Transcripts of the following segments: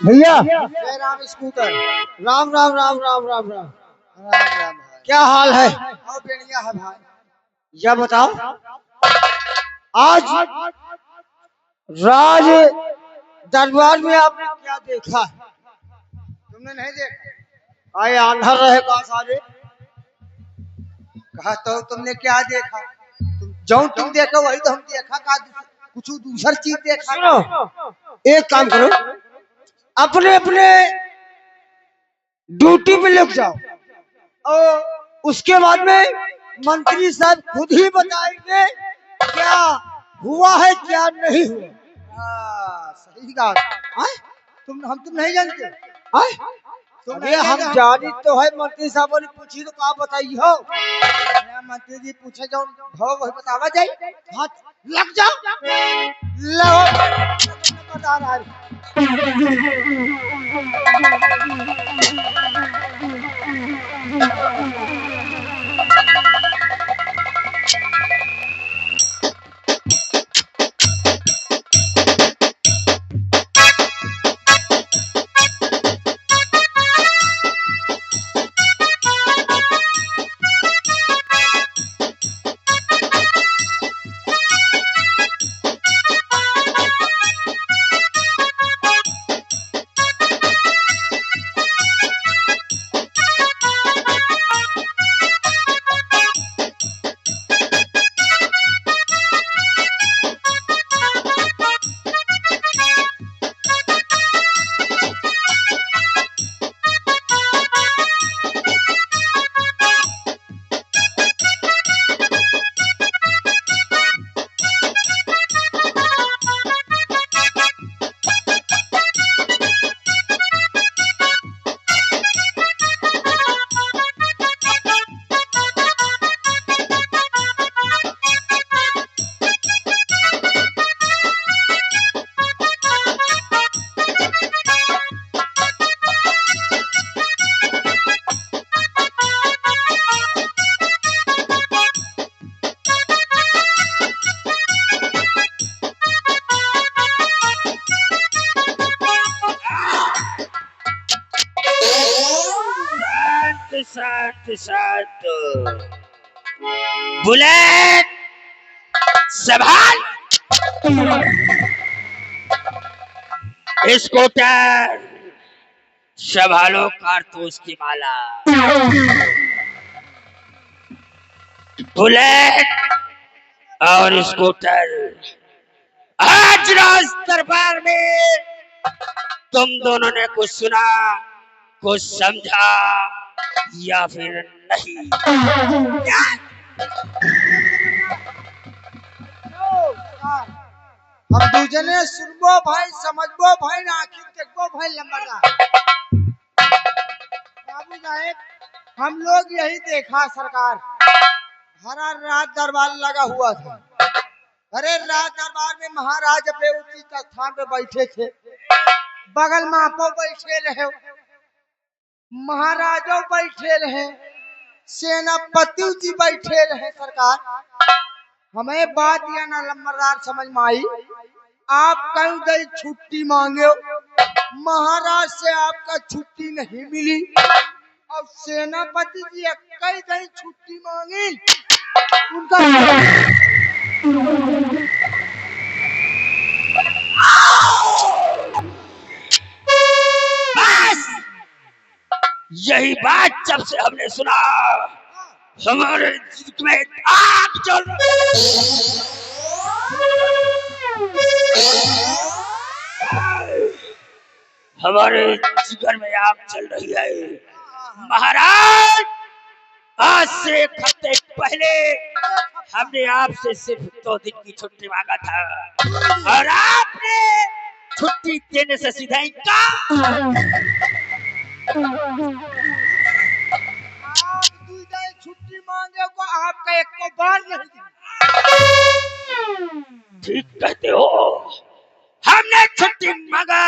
भैया जय राम स्कूटर। राम राम राम राम राम राम राम राम। क्या हाल है? और बढ़िया है भाई। यह बताओ, आज राज दरबार में आपने क्या देखा? तुमने नहीं देखा? आए आंधर रहे का सारे। कहा तो तुमने क्या देखा? जो तुम देखो वही तो हम देखा का कुछ दूसर चीज देखा। सुनो, एक काम करो, अपने अपने ड्यूटी पे लग जाओ और उसके बाद में मंत्री साहब खुद ही बताएंगे क्या हुआ है क्या नहीं हुआ। सही बात। तुम नहीं जानते? हाँ? अरे हम जानी तो है, मंत्री साहब ने पूछी तो क्या बताई हो। मंत्री जी पूछे जो भाव वही बतावा जाए। हाँ, लग जाओ। लो, बता रहा है। शांत शांत। बुलेट संभाल। स्कूटर संभालो। कारतूस की माला। बुलेट और स्कूटर, आज राज दरबार में तुम दोनों ने कुछ सुना, कुछ समझा या फिर नहीं? हम दूजने सुनबो भाई, समझबो भाई, आखिर देखबो भाई लंबरदार। बाबू साहेब, हम लोग यही देखा सरकार, हरा रात दरबार लगा हुआ था। अरे रात दरबार में महाराज अपने उचित स्थान पे बैठे थे, बगल में आपो बैठे रहे, महाराजों बैठे रहे, सेनापति जी बैठे रहे। सरकार, हमें बात यह ना लंबरदार समझ में आई, आप कहीं गई छुट्टी मांगे, महाराज से आपका छुट्टी नहीं मिली और सेनापति जी कई गई छुट्टी मांगी, उनका बस यही बात जब से हमने सुना, हमारे जीत में आग चल हमारे जिगर में आग चल रही है। महाराज, आज से एक हफ्ते पहले हमने आपसे सिर्फ 2 दिन की छुट्टी मांगा था और आपने छुट्टी देने से सीधा इनकार। छुट्टी मांगे को आपका एक को बार नहीं। ठीक कहते हो, हमने छुट्टी मांगा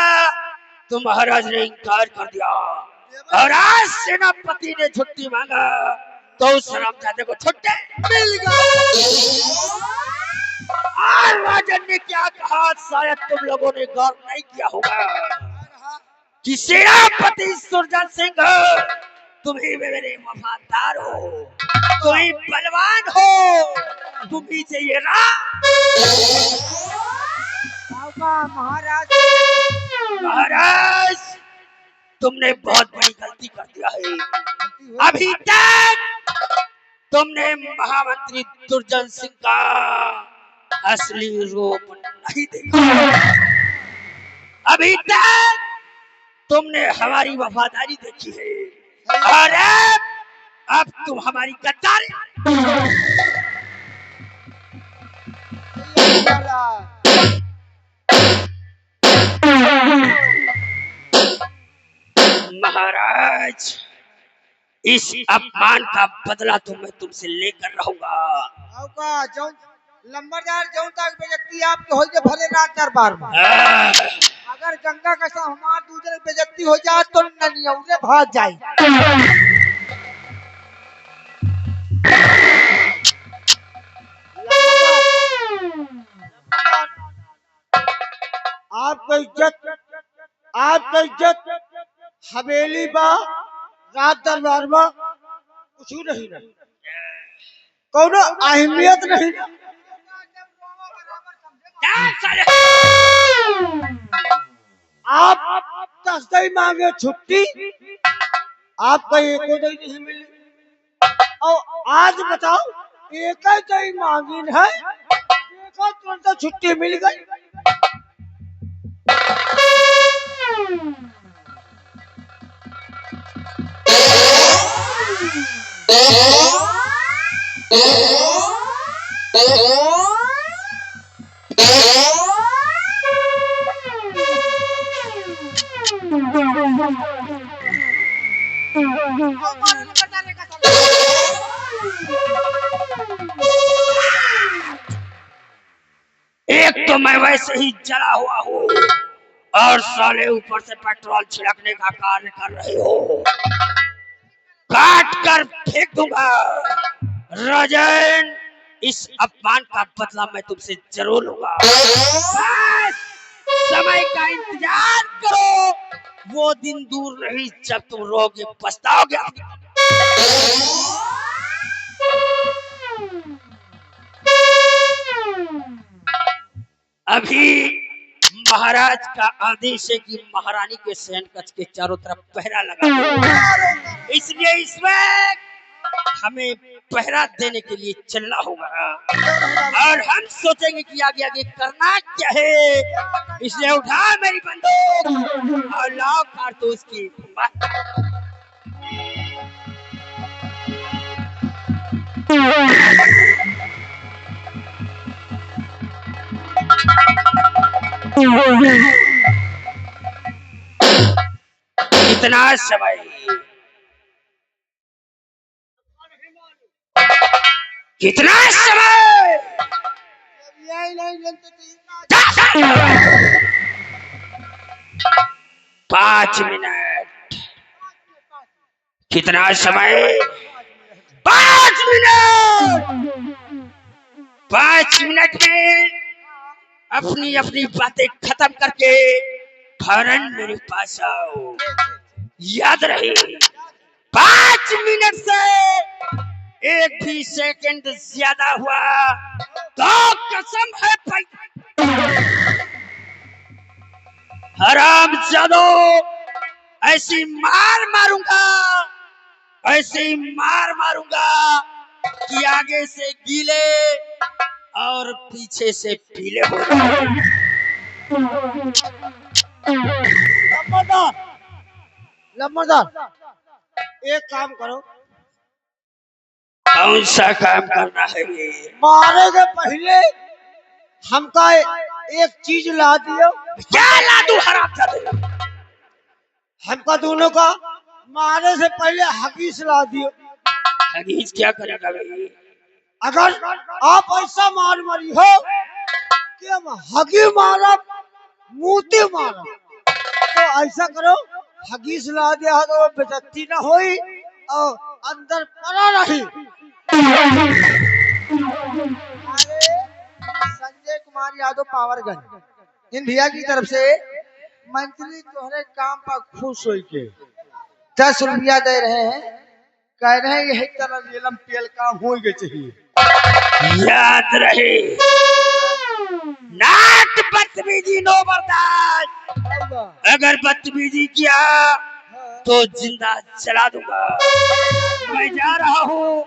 तो महाराज ने इनकार कर दिया और आज सेनापति ने छुट्टी मांगा तो उस हरामजादे को छुट्टी मिल गई। और राजन ने क्या कहा शायद तुम लोगों ने गौर नहीं किया होगा। कि सेनापति सुरजन सिंह तुम ही मेरे वफादार हो, तुम ही बलवान हो, तुम ही चाहिए ना। महाराज महाराज तुमने बहुत बड़ी गलती कर दिया है। अभी तक तुमने महामंत्री दुर्जन सिंह का असली रूप नहीं देखा। अभी तक तुमने हमारी वफादारी देखी है और अब तुम हमारी गद्दारी। महाराज इस अपमान का बदला तो मैं तुमसे लेकर रहूंगा। लंबरदार जौन तक बेइज्जती आपके हो जाए भले रात दरबार में, अगर गंगा का सा हमार दूसरे बेइज्जती हो जाए तो ननियौरे भाग जाए। आपका इज्जत हवेली बा रात दरबार में कुछ नहीं ना, कोनो अहमियत नहीं। आप 10 दिन मांगे छुट्टी, आपका एक दिन नहीं मिली और आज बताओ एक दिन मांगी है, देखो तुरंत छुट्टी मिल गई। एक तो मैं वैसे ही जला हुआ हूँ और साले ऊपर से पेट्रोल छिड़कने का कार्य कर रहे हो। काट कर फेंक दूंगा। राजन इस अपमान का बदला मैं तुमसे जरूर लूंगा। बस समय का इंतजार करो, वो दिन दूर नहीं जब तुम रोगे पछताओगे। अभी महाराज का आदेश है कि महारानी के शयन कक्ष के चारों तरफ पहरा लगा दो। इसलिए इस वक्त हमें पहरा देने के लिए चलना होगा और हम सोचेंगे कि आगे आगे करना क्या है। इसलिए उठा मेरी बंदूक और लाओ कारतूस की। कितना समय, कितना समय, 5 मिनट। कितना समय, 5 मिनट। 5 मिनट में अपनी अपनी बातें खत्म करके फौरन मेरे पास आओ। याद रहे 5 मिनट से एक भी सेकंड ज्यादा हुआ तो कसम है हराम जादो ऐसी मार मारूंगा, ऐसी मार मारूंगा कि आगे से गीले और पीछे से पीले हो जाए। लंबरदार एक काम करो। कौन सा काम करना है ये? मारे के पहले हमका एक चीज ला दियो। क्या ला दूं हरामजादे? हमका दोनों का मारे से पहले हगीज ला दियो। हगीज क्या करेगा भाई? अगर आप ऐसा मार मारी हो कि हम हगी मारा मूती मारा, तो ऐसा करो हगीज ला दिया तो बेइज्जती ना होई और अंदर पड़ा रही। संजय कुमार यादव पावरगंज इन भैया की तरफ से मंत्री तोहरे काम पर खुश हो के 10 रुपया दे रहे हैं, कह रहे हैं यही तरह नीलम तेल काम हो गए चाहिए। याद रहे, नाट बदतमीजी नो बर्दाश्त। अगर बदतमीजी किया तो जिंदा जला दूंगा। मैं जा रहा हूँ,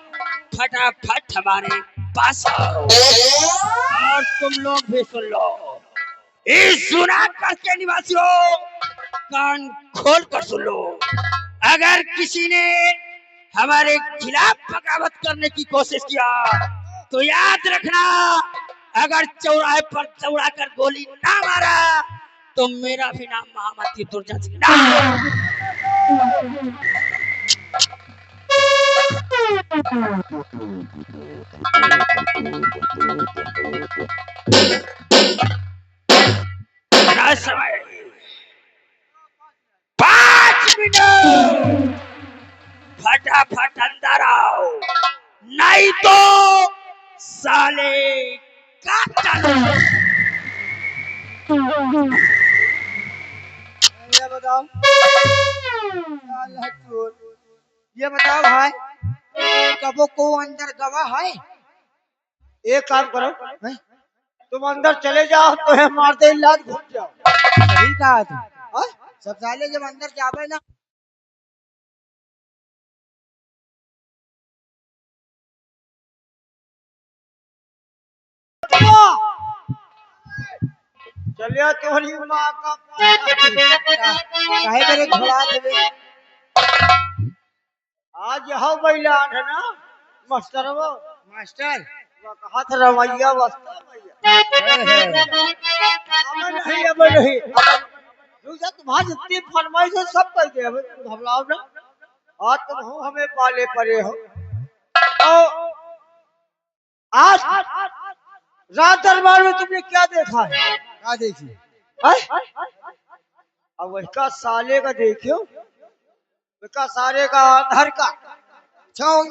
फटाफट हमारे पास आओ और तुम लोग भी सुन लो। इस जुनागढ़ के निवासियों, कान खोल कर सुन लो। अगर किसी ने हमारे खिलाफ बगावत करने की कोशिश किया तो याद रखना, अगर चौराहे पर चौड़ा कर गोली ना मारा तो मेरा भी नाम महामती दुर्जन सिंह ना। समय 5 मिनट, फटाफट अंदर आओ, नहीं तो साले काटल। ये बताओ, ये बताओ भाई, कबो को अंदर गवाह है? एक काम करो, हैं? तुम अंदर चले जाओ तो है मारते इलाज घूम जाओ। सही कहा तुम। हाँ? सब साले जब अंदर जावे ना, चलिए तुम्हारी माँ का काहे मेरे घोड़ा देवे। आज यह बैलान है ना मास्टर, वो मास्टर वो कहा था रवैया वस्ता नहीं, अब नहीं तुम्हारी जितनी फरमाइश है सब कर दे। घबराओ ना, आज तुम हो हमें पाले पड़े हो। तो आज रात दरबार में तुमने क्या देखा है? क्या देखी? अब उसका साले का देखियो, उसका साले का घर का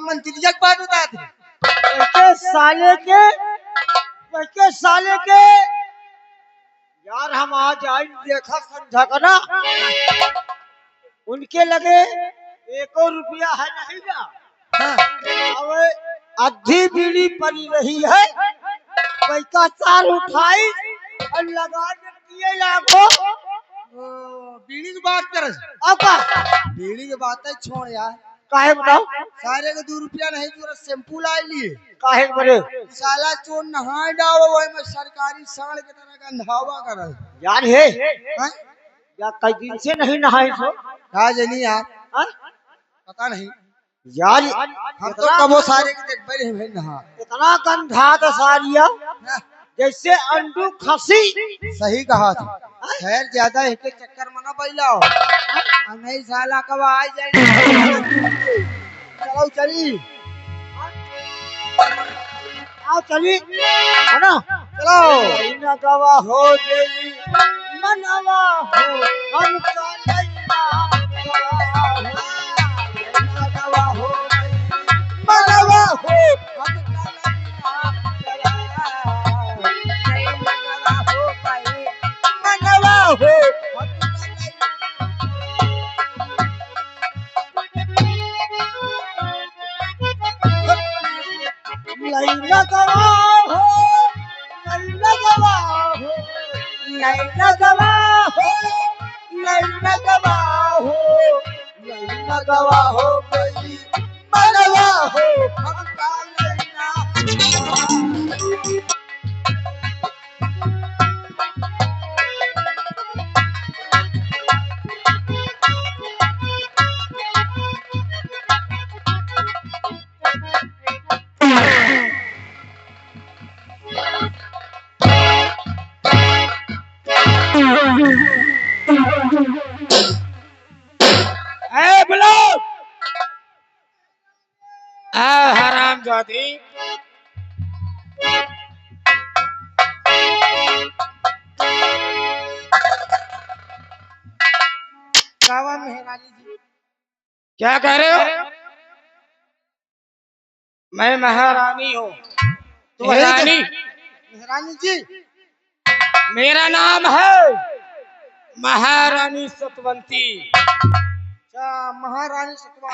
मंत्री की बात बता दे। उसके साले के यार हम आज आई देखा समझा का ना, उनके लगे 1 रुपया है नहीं ना। हाँ। आधी बीड़ी पड़ी रही है, पैसा साल उठाई और लगा दिए लाखों। बीड़ी की बात कर, बीड़ी की बात है छोड़ यार। काहे बताओ? सारे के 2 रुपया नहीं, पूरा शैम्पू ला लिए। काहे बड़े साला चोर नहाए डालो वही में सरकारी साड़ के तरह गंधावा कर यार है या कई दिन से नहीं नहाए सो। कहा जनी यार, पता नहीं यार, हम तो कबो सारे के देख बैठे हैं नहा। इतना गंधा था सारिया जैसे अंडू खसी। सही कहा था। खैर ज्यादा एक चक्कर मना पैलाओ, नहीं साला कब आ जाए। चलो चली, आओ चली है ना, चलो। न गवा हो देवी मनवा हो हमका लैला, न गवा हो मनवा हो हमका लैला गवा हो, लैला गवा हो, लैला गवा हो, लैला गवा हो, लैला गवा हो गई मनवा हो हमका लैला। हराम जाती, कावा मेहरानी जी, क्या कह रहे हो? मैं महारानी हूँ। तो महारानी मेहरानी जी मेरा नाम है महारानी सतवंती। अच्छा, महारानी सतवंती।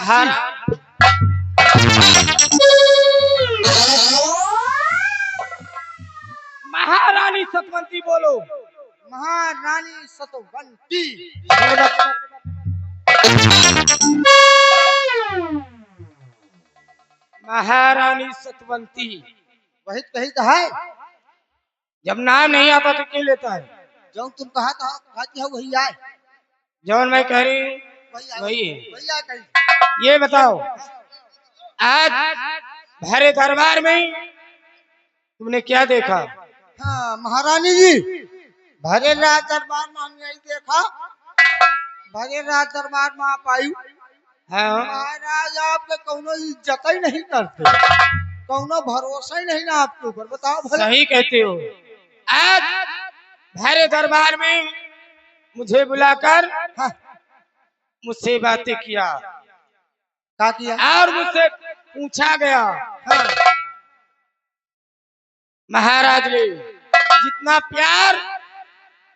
महारानी सतवंती बोलो। महारानी सतवंती। महारानी सतवंती वही कही तो है। जब नाम नहीं आता तो क्यों लेता है? जो तुम कहा था कहती है वही आए। जौन मैं कह रही वही है। वही आए कही। ये बताओ, आज भरे दरबार में तुमने क्या देखा? हाँ महारानी जी, भरे रात दरबार में हमने यही देखा। भरे रात दरबार में आप आई। हाँ महाराज आपके कौनो इज्जत ही नहीं करते, कौनो भरोसा ही नहीं ना आपके ऊपर। बताओ भला। सही कहते हो। आज भरे दरबार में मुझे बुलाकर हाँ, मुझसे बातें किया क्या किया? और मुझसे पूछा गया, हाँ, महाराज ने जितना प्यार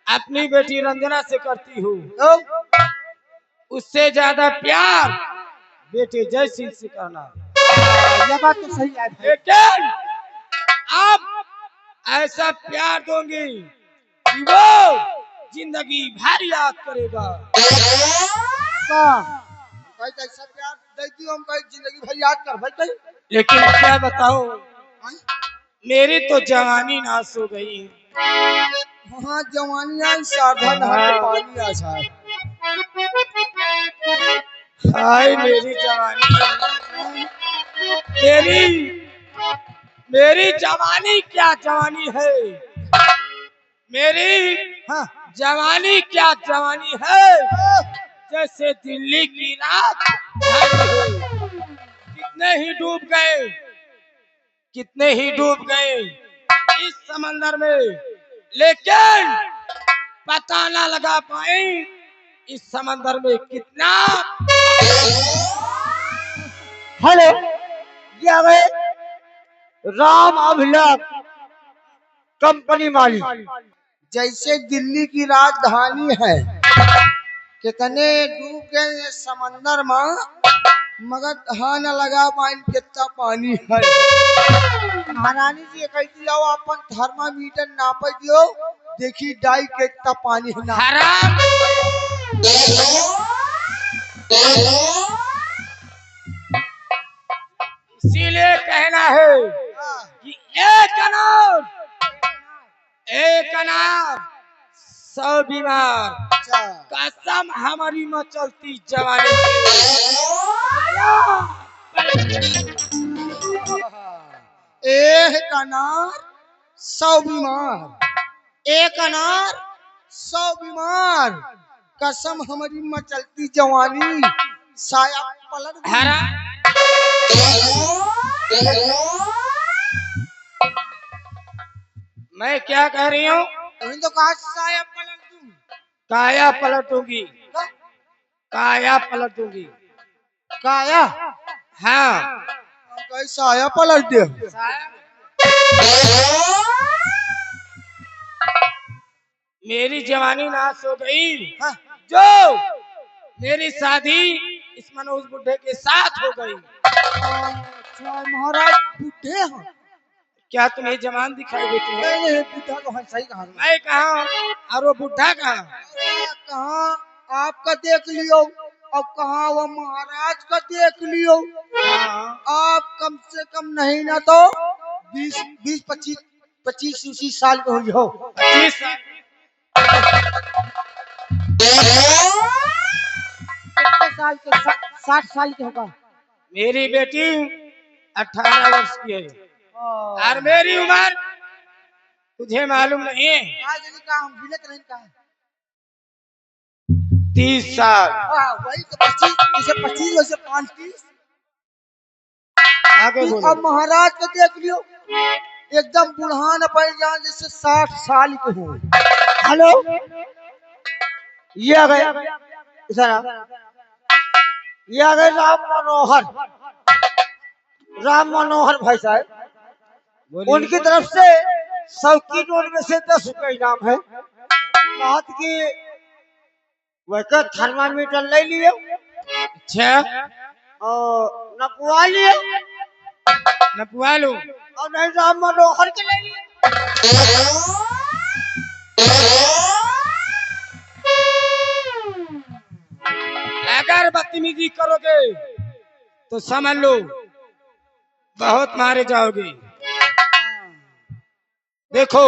अपनी बेटी रंजना से करती हूँ, तो उससे ज्यादा प्यार बेटे जयसिंह से करना। यह बात तो सही है। लेकिन आप ऐसा प्यार दोगे कि वो जिंदगी भर याद करेगा। भाई कैसा प्यार देती हो हम, कहीं जिंदगी भर याद कर भाई कहीं। लेकिन क्या बताओ, मेरी तो जवानी नाश हो गई। हाँ जवानी आई, साधन है पानी आशा। हाय मेरी जवानी, मेरी जवानी क्या जवानी है, मेरी हाँ, जवानी क्या जवानी है। जैसे दिल्ली की रात कितने ही डूब गए, कितने ही डूब गए इस समंदर में, लेकिन पता ना लगा पाए इस समंदर में कितना। हेलो, ये आ गए राम अभिलाष कंपनी मालिक। जैसे दिल्ली की राजधानी है, कितने डूब गए ये समंदर में, मगर हाँ न लगा पाए कितना पानी है। महारानी जी कहती जाओ अपन थर्मामीटर नाप दियो, देखी डाई कितना पानी है ना। हराम इसीलिए कहना है कि एक अनार 100 बीमार। अच्छा, कसम हमारी मचलती जवानी एक अनार 100 बीमार, एक अनार 100 बीमार। कसम हमारी मचलती जवानी साया पलट गई। हराम मैं क्या कह रही हूँ? तुमने तो कहा साया पलट दूं। काया पलटूंगी, काया पलटूंगी। काया? हाँ हम कहीं साया पलट दे। मेरी जवानी नाश हो गई, हाँ, जो मेरी शादी इस मनोज बुढ़े के साथ हो गई। अच्छा महाराज बुढ़े हैं? क्या तुम्हें जवान दिखाई देती है? नहीं नहीं, बुढ़ा तो है, सही कहा। मैं कहा और वो बुढ़ा कहा? कहाँ आपका देख लियो, अब कहाँ वो महाराज का देख लियो। आप कम से कम नहीं ना तो 20 25 साल के हो जाओ। 25 साल। कितने साल के? 60 साल के होगा। मेरी बेटी 18 वर्ष की है और मेरी उम्र तुझे मालूम नहीं है? आज नहीं कहा हम गिनत नहीं कहा। 30 साल। वही तो 25, जैसे 25 वैसे 35। आगे बोलो। अब महाराज को देख लियो, एकदम बुढ़ान पड़ जान जैसे 60 साल के हो। हेलो, ये आ गए ये आ गए राम मनोहर भाई साहब। उनकी तरफ से 100 की नोट में से 10 रुपए इनाम है। बात की वैसे थर्मामीटर ले लियो अच्छा और नपवा लियो नपवा लो। और नहीं तो हम मनोहर के ले लियो। अगर बदतमीजी करोगे तो समझ लो बहुत मारे जाओगे। देखो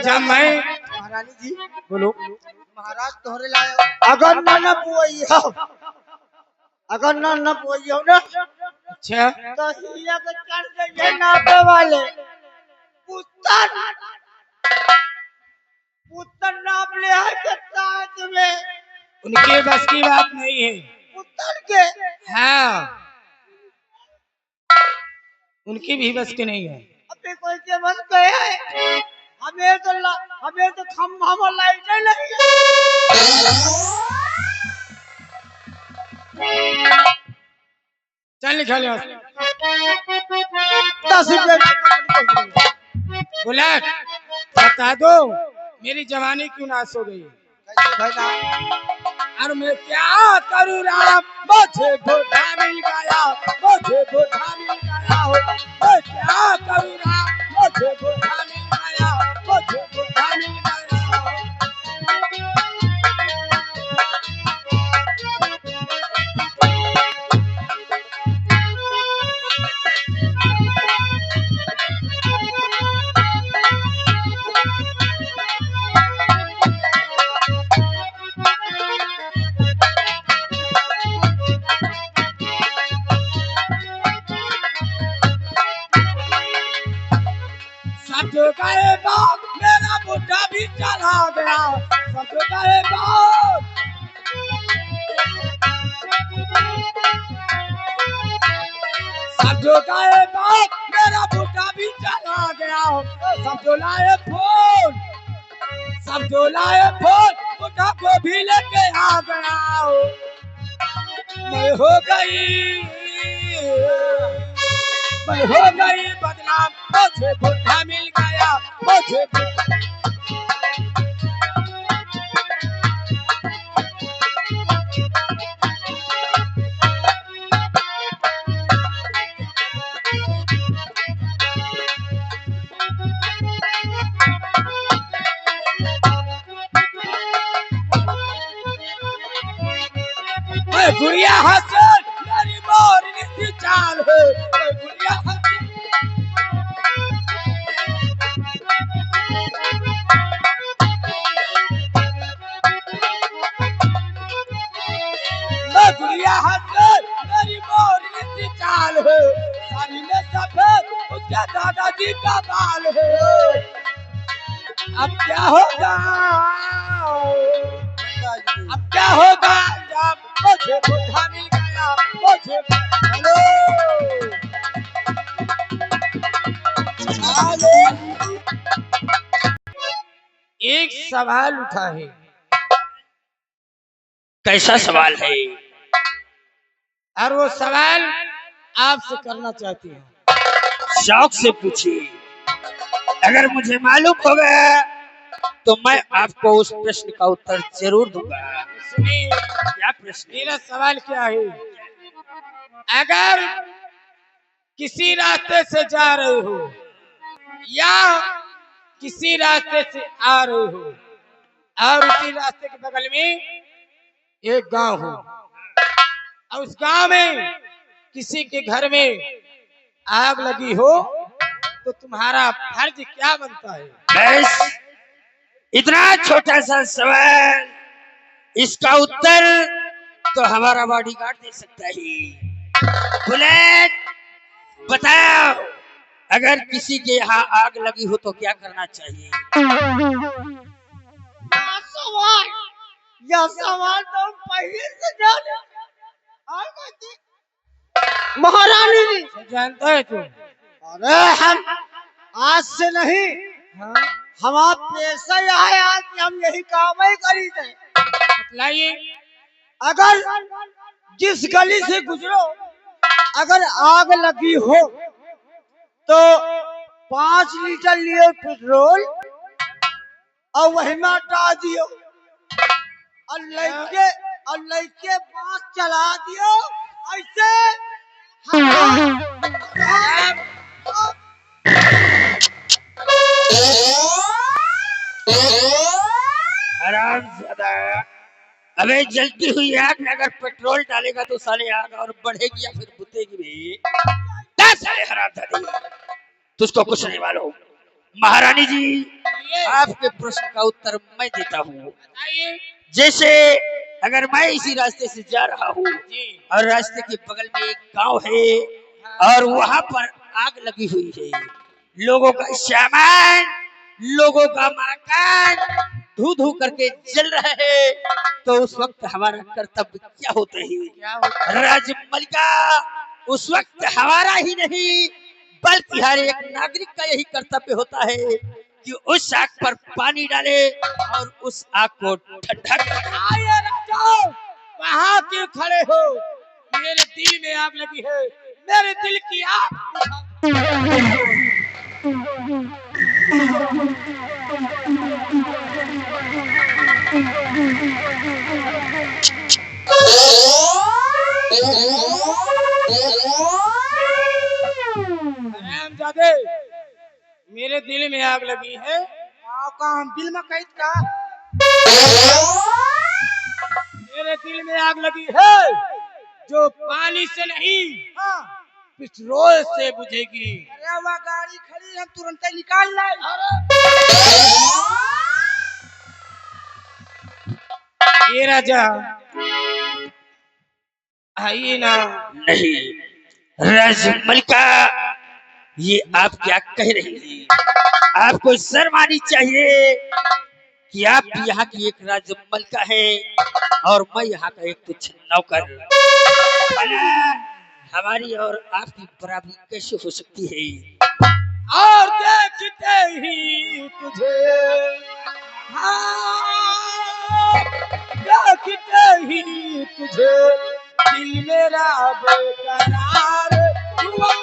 जब मैं महारानी जी बोलो महाराज तोहरे लायो अगर न नपवइयो अगर न नपवइयो ना अच्छा तो हिया के चढ़ गए नापे वाले पुत्र पुत्र नाप ले है के साथ में उनके बस की बात नहीं है। पुत्र के हाँ उनकी भी बस की नहीं है। अपने कोई के बस गए है हमें तो खम्भा में लाइट नहीं चल निकल यहाँ से। 10 रुपए बुलेट बता दो मेरी जवानी क्यों नाश हो गई। कैसे भाई ना और मैं क्या करूँ राम मुझे भूखा मिल गया मुझे भूखा मिल गया हो मैं क्या करूँ राम मुझे भूखा मिल गया मुझे भूखा मिल गया हो। सब गए बाप मेरा बुढ़ा भी चला गया सब गए बाप सब गए बाप मेरा बुढ़ा भी चला गया सब जो लाए फोन सब जो लाए फोन बुढ़ा को भी लेके आ गया मैं हो गई बदनाम मुझे बुढ़ा मिल गया मुझे गुड़िया हसन मेरी मोरनी की चाल है गुड़िया हसन गुड़िया हसन मेरी मोरनी की चाल है सारी में सफेद उसके दादाजी का बाल है अब क्या होगा जब मुझे बुढ़ा मिल गया मुझे हेलो एक सवाल उठा है। कैसा सवाल है? और वो सवाल आपसे करना चाहती हूँ। शौक से पूछिए, अगर मुझे मालूम होगा तो मैं आपको उस प्रश्न का उत्तर जरूर दूंगा। सुनिए क्या प्रश्न? मेरा सवाल क्या है, अगर किसी रास्ते से जा रहे हो या किसी रास्ते से आ रहे हो और उसी रास्ते के बगल में एक गांव हो और उस गांव में किसी के घर में आग लगी हो तो तुम्हारा फर्ज क्या बनता है? बस इतना छोटा सा सवाल, इसका उत्तर तो हमारा बॉडीगार्ड दे सकता है। बुलेट बताओ, अगर किसी के यहाँ आग लगी हो तो क्या करना चाहिए? यह सवाल तो पहले से जाने महारानी जी जानता है तू? अरे हम आज से नहीं, हम आप पेशा आए आज कि हम यही काम ही करी थे। बतलाइए। अगर जिस गली से गुजरो अगर आग लगी हो तो 5 लीटर लियो पेट्रोल और वही में हटा दियो और लड़के बात चला दियो ऐसे। हरामजादा, अबे जलती हुई आग में अगर पेट्रोल डालेगा तो साले आग और बढ़ेगी या फिर बुतेगी भी। साले हरामजादी, तुझको कुछ नहीं मालूम। महारानी जी, आपके प्रश्न का उत्तर मैं देता हूँ। जैसे अगर मैं इसी रास्ते से जा रहा हूँ और रास्ते के बगल में एक गांव है और वहां पर आग लगी हुई है, लोगों का सामान, लोगों का मकान धू धू करके जल रहा है, तो उस वक्त हमारा कर्तव्य क्या होता है? राजमलिका, उस वक्त हमारा ही नहीं बल्कि हर एक नागरिक का यही कर्तव्य होता है कि उस आग पर पानी डाले और उस आग को ठंडा करे। आइए राजा, वहाँ क्यों खड़े हो? मेरे दिल में आग लगी है, मेरे दिल की आग। हरामजादे, मेरे दिल में आग लगी है। काम दिल में कैद का? मेरे दिल में आग लगी है जो पानी से नहीं, पेट्रोल से बुझेगी। अरे वह गाड़ी खड़ी है, तुरंत निकाल लाई। ये राजा, आइए ना। नहीं राजमलिका, ये आप क्या कह रही हैं? आपको शर्म आनी चाहिए कि आप यहाँ की एक राजमलिका है और मैं यहाँ का एक तुच्छ नौकर। हमारी और आपकी बराबरी कैसे हो सकती है? और देखते ही तुझे, हाँ, देखते ही तुझे दिल मेरा बेकरार हुआ।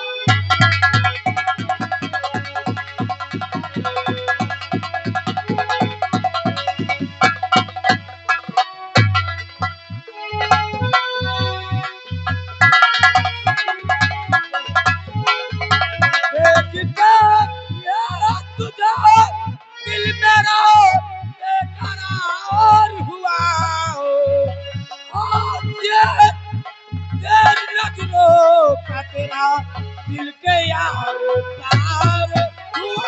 दिल मेरा बेकरार हुआ, और ये तेरी नजरों का तेरा दिल के यार प्यार हुआ।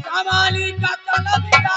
कमाली का तलबिया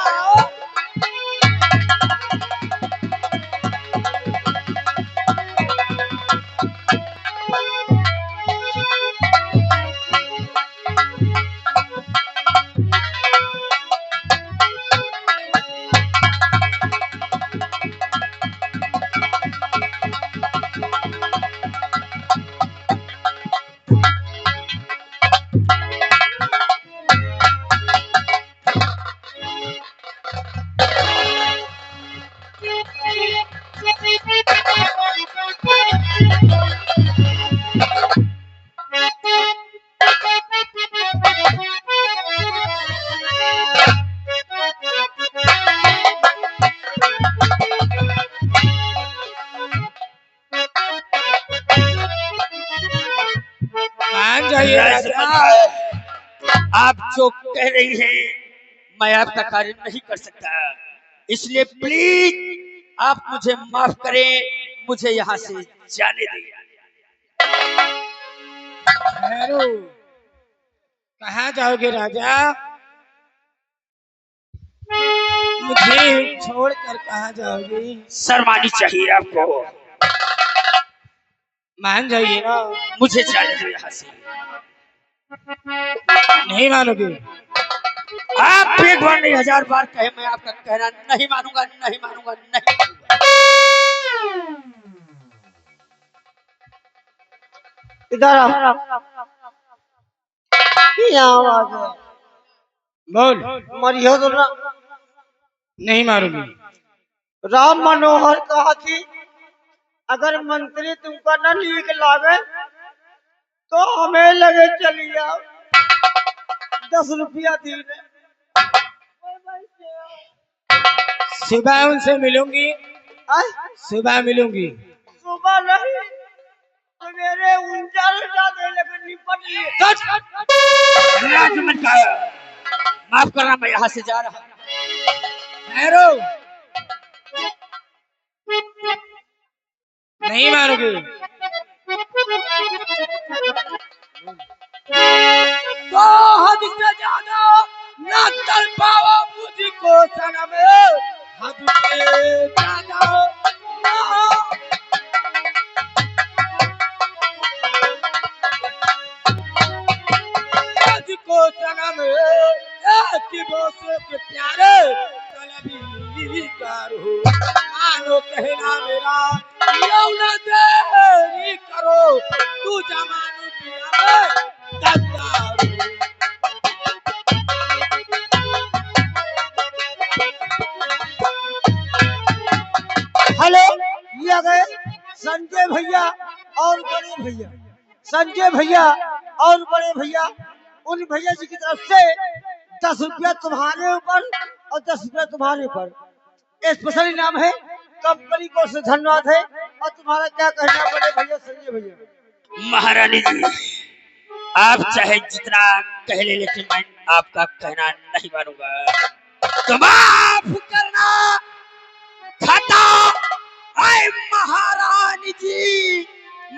आप जो कह रही हैं मैं आपका कार्य नहीं कर सकता, इसलिए प्लीज आप मुझे माफ करें, मुझे यहाँ से जाने दें। कहाँ जाओगे राजा? मुझे छोड़कर कहाँ जाओगे? शर्म आनी चाहिए आपको। मान जाइए ना। मुझे जाने दो यहाँ से। नहीं मानोगे? आप एक बार नहीं 1000 बार कहे, मैं आपका कहना नहीं मानूंगा, नहीं मानूंगा, नहीं मानूंगा। इधर आ। क्या आवाज है? बोल। मरियो तो ना। नहीं मारूंगी। राम मनोहर कहा कि अगर मंत्री तुमको न लीक लावे तो हमें लगे चली जाओ। 10 रुपया दीने। सुबह उनसे मिलूंगी। आय? सुबह मिलूंगी। सुबह नहीं, सवेरे 49 दे लगे निपट लिए। राजमन का माफ करना, मैं यहाँ से जा रहा हूँ। ठहरो। नहीं मारोगे तो हद से ज्यादा न कर पाओ मुझको सनम। हद से ज्यादा मुझको सनम की बोसे के प्यारे तलबी करो। मानो कहना मेरा यौन देरी करो। तू जमानू पिया गद्दार। हेलो, ये आ गए संजय भैया और बड़े भैया। संजय भैया और बड़े भैया, उन भैया जी की तरफ से 10 रुपया तुम्हारे ऊपर और 10 रुपया तुम्हारे ऊपर। स्पेशल इनाम है, कंपनी को से धन्यवाद है। और तुम्हारा क्या कहना बड़े भैया संजय भैया? महारानी जी, आप चाहे जितना कह ले, लेकिन मैं आपका कहना नहीं मानूंगा। तो माफ करना खता। आए महारानी जी,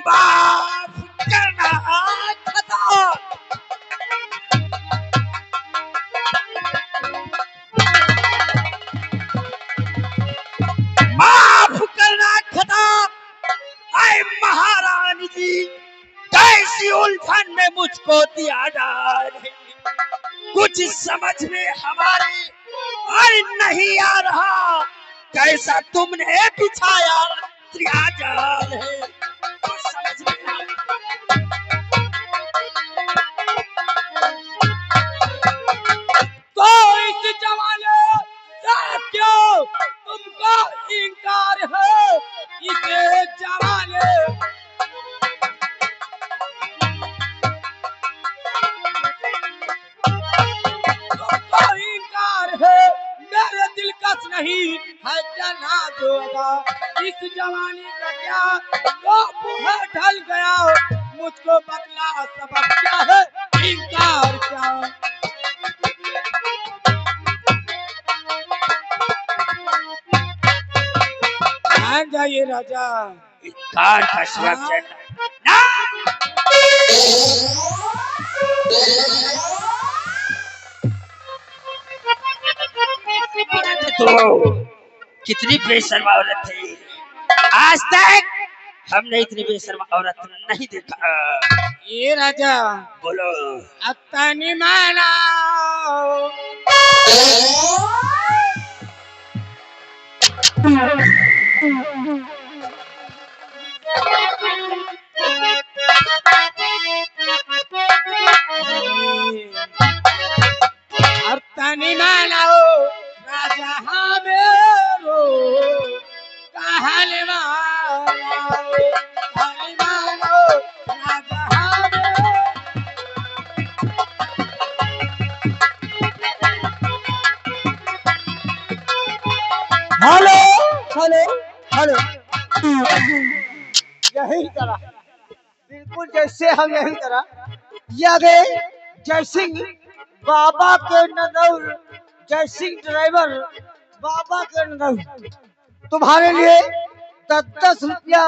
माफ करना खता। माफ करना खता। आए महारानी जी, कैसी उलझन में मुझको दिया डाल। कुछ समझ में हमारे और नहीं आ रहा। कैसा तुमने बिछाया त्रियाजाल है, कुछ समझ में आ रहा। तो इस जमाने से क्यों तुमको इनकार है? इसे जमाने तुमको इनकार है। मेरे दिलकश नहीं है जना दोगा। इस जवानी का क्या वो है ढल गया। मुझको बदला सबक क्या है, इनकार क्या। मान जाइए राजा। कार का सबक क्या ना। तो कितनी बेशर्मा औरत थी, आज तक हमने इतनी बेशर्मा औरत नहीं देखा। ये राजा बोलो। अतनी माना अतनी माना राजा हमेरो कहल मानो राजा हमेरो। हेलो हेलो हेलो, यही तरह बिल्कुल जैसे हम यही तरह। ये आ गए जय सिंह बाबा के नदौर। जय सिंह ड्राइवर बाबा के नदौर, तुम्हारे लिए 10 रुपया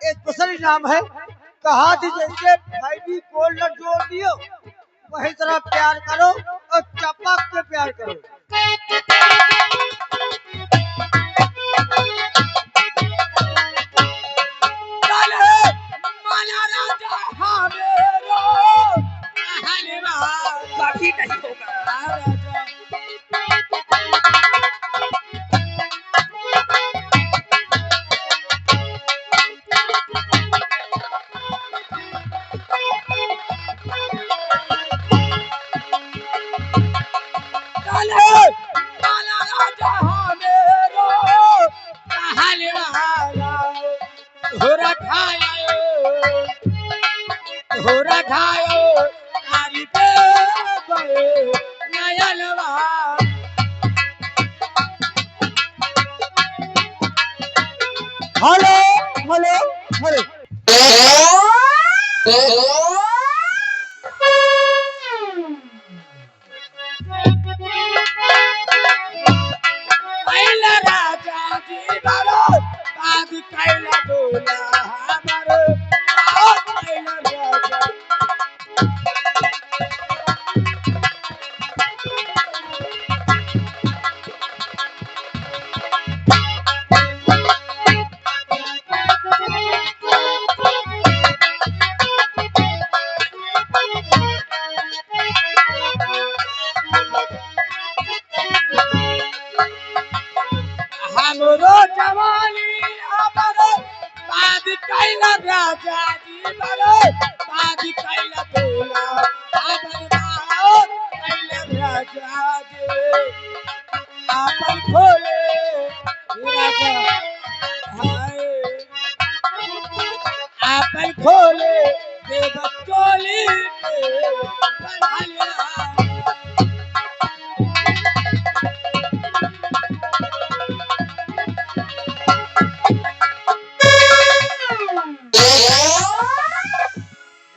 स्पेशल इनाम है। कहा थी जैसे भाई भी कोल न जोड़ दियो, वही तरह प्यार करो और चपक के प्यार करो। काफी नहीं होगा। वाला तोरा खायो तोरा खायो आरी पे नयनवा हेलो हेलो हेलो कैला राजा जी बारो बाग कैला डोला हमारो कैला राजा हमरो जवानी हमारो बाग कैला राजा जी बारो बाग कैला डोला हमारो कैला राजा जी आपन खोले राजा हाय आपन खोले देव चोली के पढ़ालिया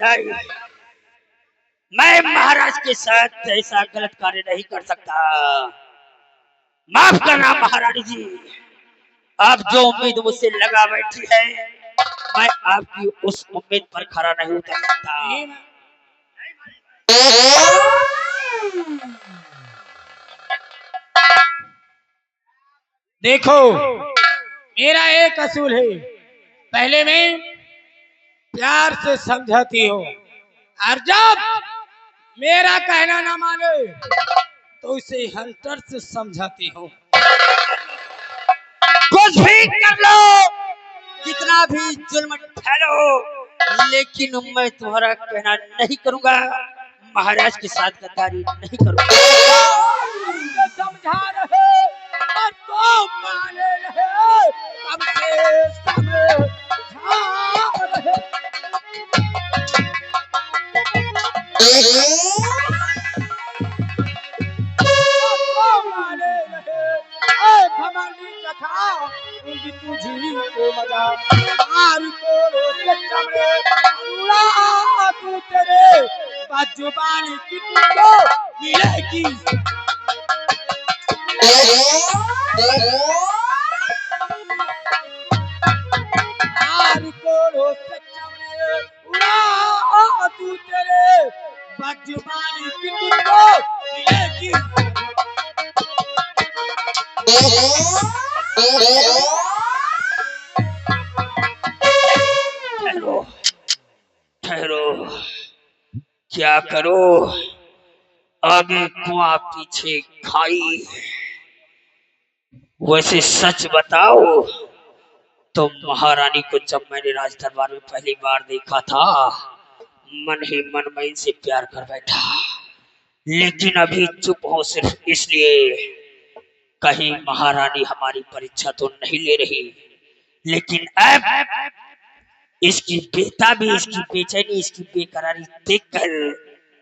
नहीं, मैं महाराज के साथ ऐसा गलत कार्य नहीं कर सकता। माफ करना महारानी जी, आप जो उम्मीद मुझसे लगा बैठी है, मैं आपकी उस उम्मीद पर खरा नहीं उतर सकता। देखो मेरा एक असूल है, पहले मैं प्यार से समझाती हो और जब मेरा कहना ना माने तो उसे हंटर से समझाती हो। कुछ भी कर लो, कितना भी जुल्म ठहरो, लेकिन मैं तुम्हारा कहना नहीं करूंगा। महाराज के साथ गद्दारी नहीं करूंगा। समझा रहे और तो माने रहे, अब से समझा रहे। तुझी को मजा आर को चमड़े उड़ा तू तेरे बाजुबानी की तुझको मिलेगी। आर को चमड़े उड़ा तू तेरे बाजुबानी की तुझको मिलेगी। ठहरो ठहरो, क्या करो, आगे कुआं पीछे खाई। वैसे सच बताओ तो महारानी को जब मैंने राज दरबार में पहली बार देखा था, मन ही मन में इनसे प्यार कर बैठा। लेकिन अभी चुप हो सिर्फ इसलिए कहीं महारानी हमारी परीक्षा तो नहीं ले रही। लेकिन अब इसकी बेताबी, इसकी बेचैनी, इसकी बेकरारी देखकर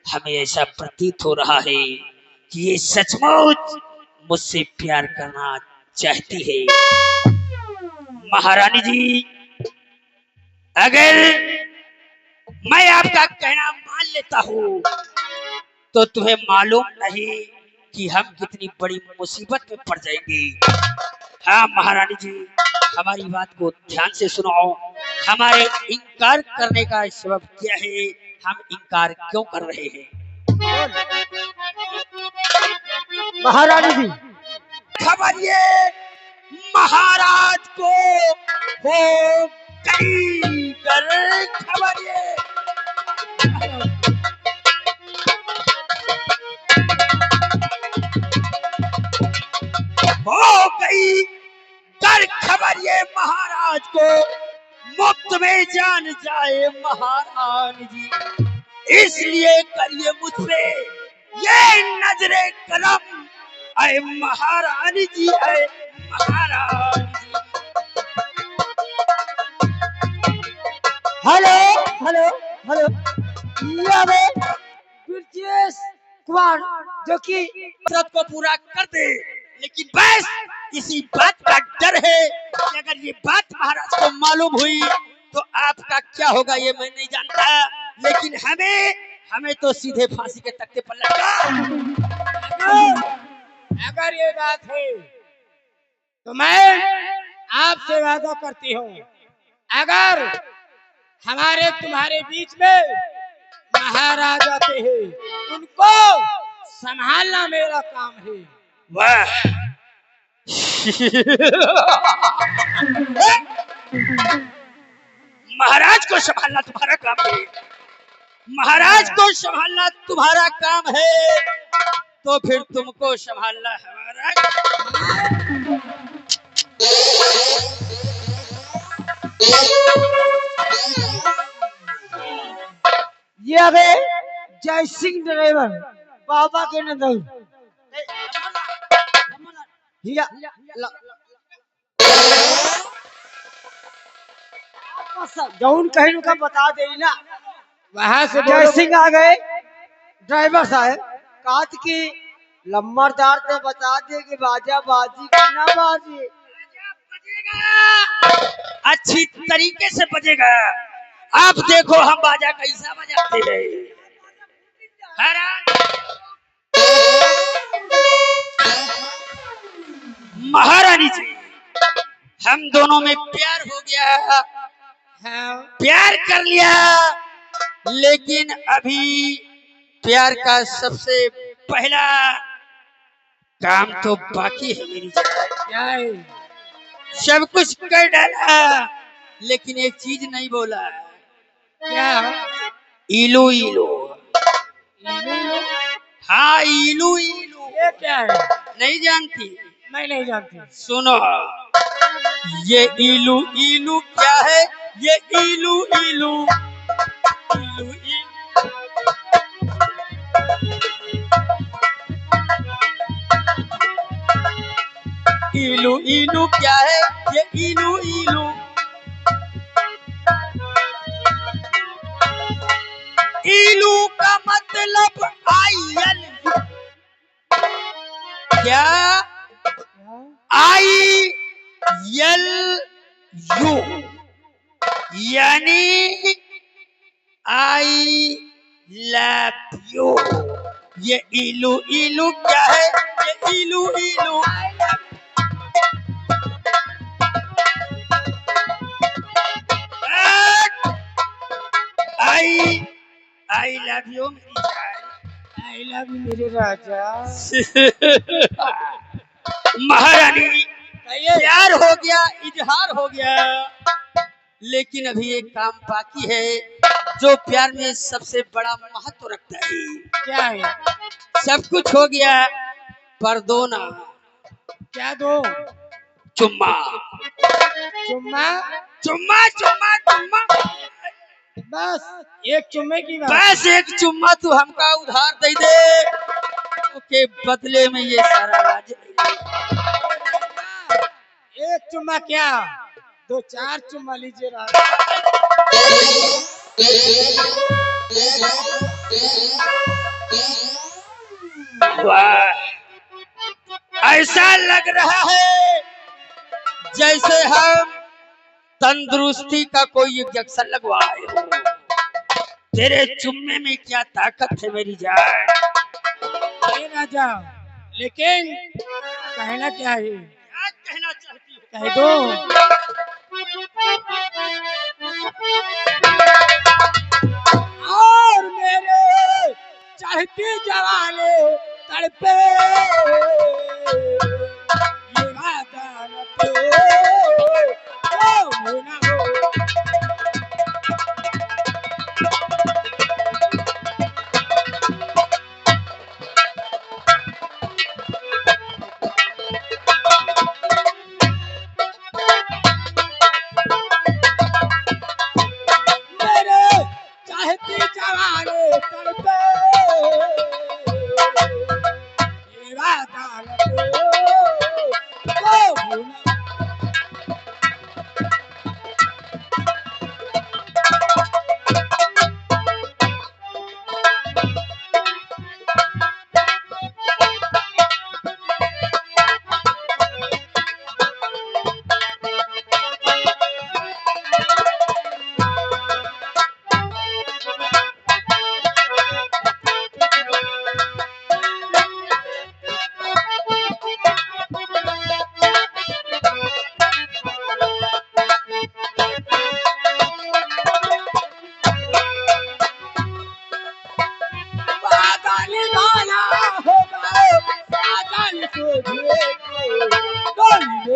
हमें ऐसा प्रतीत हो रहा है कि ये सचमुच मुझसे प्यार करना चाहती है। महारानी जी, अगर मैं आपका कहना मान लेता हूँ तो तुम्हें मालूम नहीं कि हम कितनी बड़ी मुसीबत में पड़ जाएंगे। हाँ महारानी जी, हमारी बात को ध्यान से सुनो। हमारे इनकार करने का सबब क्या है, हम इनकार क्यों कर रहे हैं? महारानी जी, खबर ये महाराज को हो गई, खबर ये हो गई कर खबर ये महाराज को, मुफ्त में जान जाए महारानी जी। इसलिए करिए मुझसे ये नजरे कलम, ऐ महारानी जी, ऐ महारानी जी। हेलो हेलो हेलो ये वे ब्रिजेश कुमार जो कि मकसद को पूरा कर दे, लेकिन बस इसी बात का डर है कि अगर ये बात महाराज को मालूम हुई तो आपका क्या होगा ये मैं नहीं जानता, लेकिन हमें तो सीधे फांसी के तख्ते पर लटका। अगर ये बात है तो मैं आपसे वादा करती हूँ, अगर हमारे तुम्हारे बीच में महाराज आते हैं उनको संभालना मेरा काम है। वाह महाराज को संभालना तुम्हारा काम है, महाराज को संभालना तुम्हारा काम है, तो फिर तुमको संभालना हमारा ये वे जय सिंह ड्राइवर बाबा के नजर जौन कहीं का बता दे ना। वहां से जय सिंह आ गए ड्राइवर साहब कात की लम्बरदार से बता दे कि बाजा बाजी की ना बाजी अच्छी तरीके से बजेगा। आप देखो हम बाजा कैसा बजाते हैं। महारानी जी हम दोनों में प्यार हो गया, प्यार कर लिया, लेकिन अभी प्यार का सबसे पहला काम तो बाकी है मेरी जान। सब कुछ कर डाला लेकिन एक चीज नहीं बोला। क्या? इलू इलू। हाँ इलू इलू। ये क्या है? नहीं जानती? मैं नहीं जानती। सुनो ये इलू इलू क्या है? ये इलू इलू इलू इलू इलू क्या है? ये इलू इलू इलू का मतलब आयल क्या? आई यल यू यानी आई लव यू। ये इलू इलू क्या है? ये इलू इलू आई लव यू मेरी जान। आई लव यू मेरे राजा। महारानी प्यार हो गया, इजहार हो गया, लेकिन अभी एक काम बाकी है जो प्यार में सबसे बड़ा महत्व रखता है। क्या है? सब कुछ हो गया पर दो ना। क्या दो? चुम्मा चुम्मा? चुम्मा चुम्मा चुम्मा। बस एक चुम्मे की बात। बस एक चुम्मा तू हमका उधार दे दे, ओके बदले में ये सारा राज। एक चुम्मा क्या, दो चार चुम्मा लीजिए राजा। वाह ऐसा लग रहा है जैसे हम तंदुरुस्ती का कोई इंजेक्शन लगवाए हो। तेरे चुम्मे में क्या ताकत है मेरी जान। अरे राजा लेकिन कहना क्या है? क्या कहना चाहती हो? कह दो। और मेरे चाहती जवाने तड़पे ये वादा न तो हो ना हो।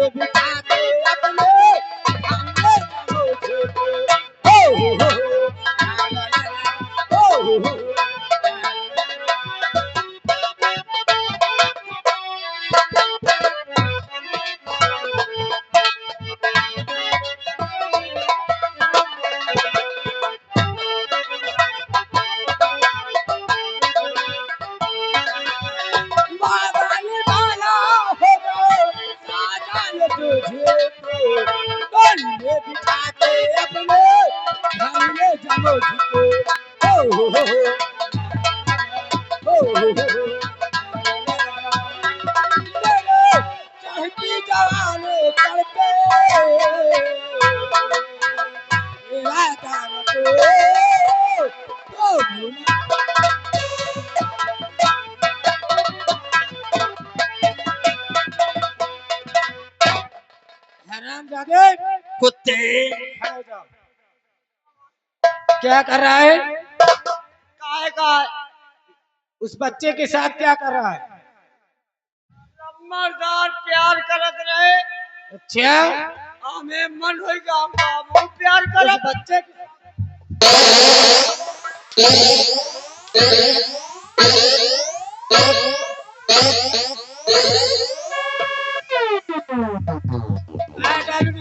में बिठा के अपने सामने मुझे हो ला ला ला हो बाबाने बाला हो गए साजन तुझे को गल में बिठा के अपने घर में जमो झुको हो मेरे चहकी जवाने तड़पे मेरा गान तो हराम जादे कुत्ते क्या कर रहा है? काहे का उस बच्चे के साथ क्या कर रहा है? मर्दार प्यार करत रहे अच्छा हमें मन हो गया हम बाबू प्यार उस करत बच्चे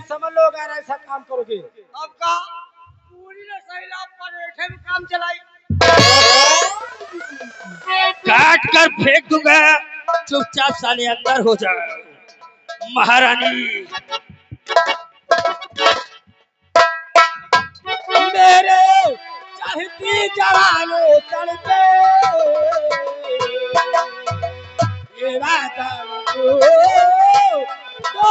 समझ लो अगर ऐसा काम करोगे अब का पूरी रसैला परेठे में काम चलाई काट कर फेंक दूंगा चुपचाप साले अंदर हो जा महारानी मेरे चाहती जवाने तड़पे ये रात को